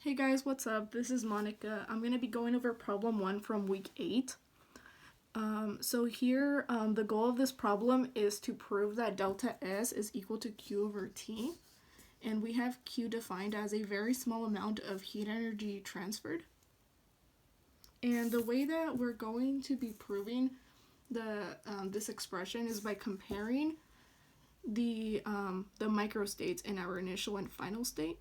Hey guys, what's up? This is Monica. I'm going to be going over problem 1 from week 8. So here, the goal of this problem is to prove that delta S is equal to Q over T. And we have Q defined as a very small amount of heat energy transferred. And the way that we're going to be proving this expression is by comparing the microstates in our initial and final state.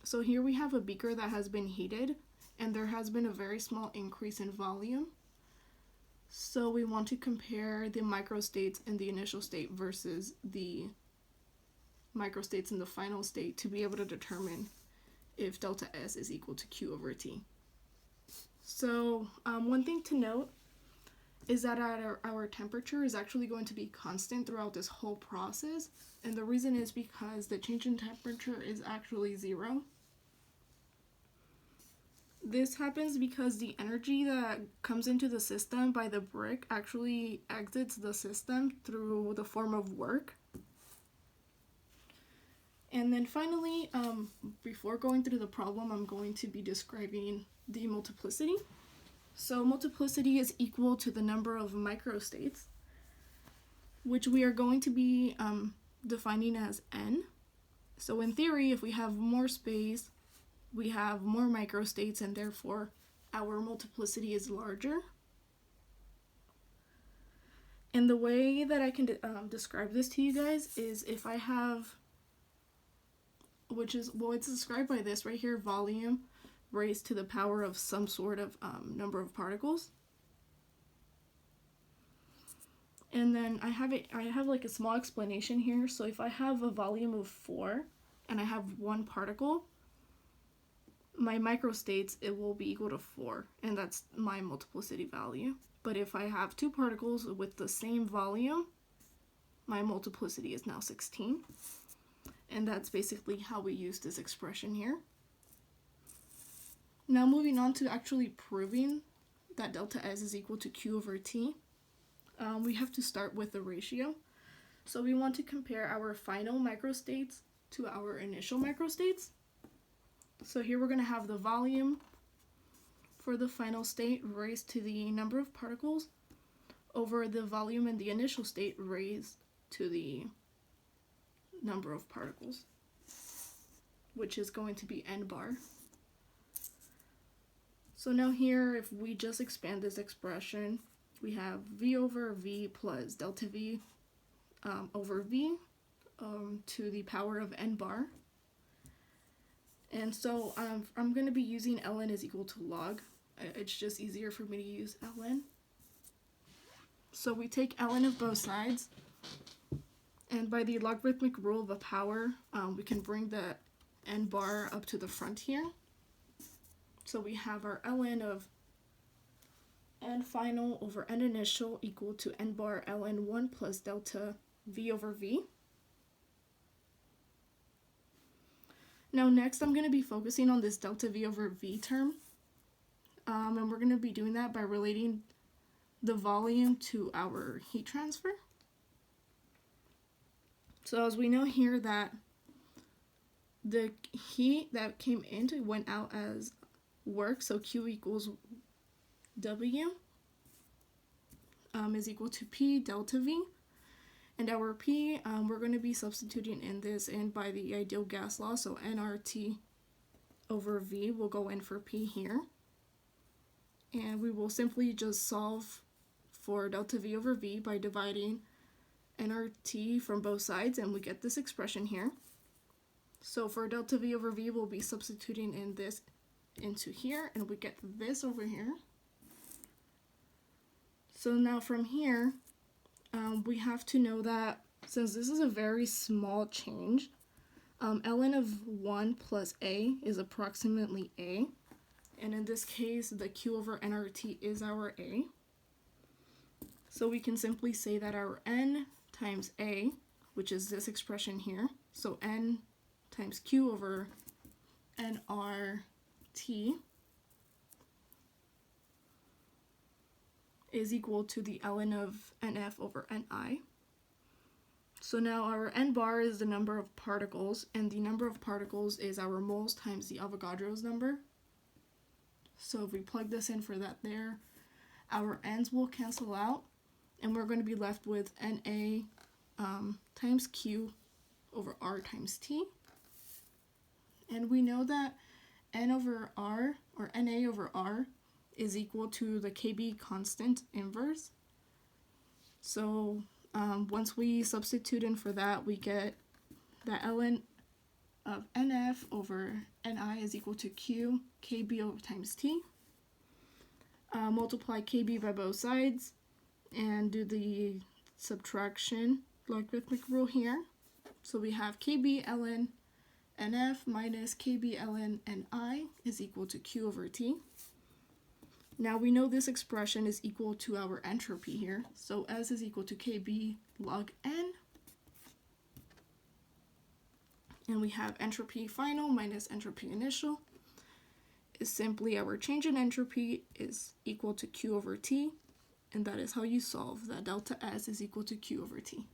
So here we have a beaker that has been heated, and there has been a very small increase in volume. So we want to compare the microstates in the initial state versus the microstates in the final state to be able to determine if delta S is equal to Q over T. So one thing to note is that our temperature is actually going to be constant throughout this whole process, and the reason is because the change in temperature is actually 0. This happens because the energy that comes into the system by the brick actually exits the system through the form of work. And then finally, before going through the problem, I'm going to be describing the multiplicity. So multiplicity is equal to the number of microstates, which we are going to be defining as n. So in theory, if we have more space, we have more microstates, and therefore our multiplicity is larger. And the way that I can describe this to you guys is if I have, it's described by this right here, volume raised to the power of some sort of number of particles. And then I have like a small explanation here. So if I have a volume of 4 and I have 1 particle, my microstates, it will be equal to 4, and that's my multiplicity value. But if I have 2 particles with the same volume, my multiplicity is now 16. And that's basically how we use this expression here. Now moving on to actually proving that delta S is equal to Q over T, we have to start with the ratio. So we want to compare our final microstates to our initial microstates. So here we're going to have the volume for the final state raised to the number of particles over the volume in the initial state raised to the number of particles, which is going to be n bar. So now here, if we just expand this expression, we have V over V plus delta V over V to the power of n bar. And so I'm going to be using ln is equal to log. It's just easier for me to use ln. So we take ln of both sides, and by the logarithmic rule of a power, we can bring the n bar up to the front here. So we have our ln of n final over n initial equal to n bar ln 1 plus delta V over V. Now next I'm going to be focusing on this delta V over V term, and we're going to be doing that by relating the volume to our heat transfer. So as we know here that the heat that came in went out as work, so Q equals W is equal to P delta V. And our P, we're going to be substituting in this in by the ideal gas law, so nRT over V will go in for P here. And we will simply just solve for delta V over V by dividing nRT from both sides, and we get this expression here. So for delta V over V, we'll be substituting in this into here, and we get this over here. So now from here, we have to know that since this is a very small change, ln of 1 plus A is approximately A, and in this case the Q over nRT is our A. So we can simply say that our n times A, which is this expression here, so n times Q over nRT, is equal to the ln of nf over ni. So now our n bar is the number of particles, and the number of particles is our moles times the Avogadro's number. So if we plug this in for that there, our n's will cancel out, and we're going to be left with Na times Q over R times T. And we know that N over R, or Na over R, is equal to the Kb constant inverse. So once we substitute in for that, we get that ln of Nf over Ni is equal to Q, Kb over times T. Multiply Kb by both sides and do the subtraction logarithmic rule here. So we have Kb ln Nf minus Kb ln Ni is equal to Q over T. Now we know this expression is equal to our entropy here. So S is equal to Kb log N. And we have entropy final minus entropy initial is simply our change in entropy is equal to Q over T. And that is how you solve that delta S is equal to Q over T.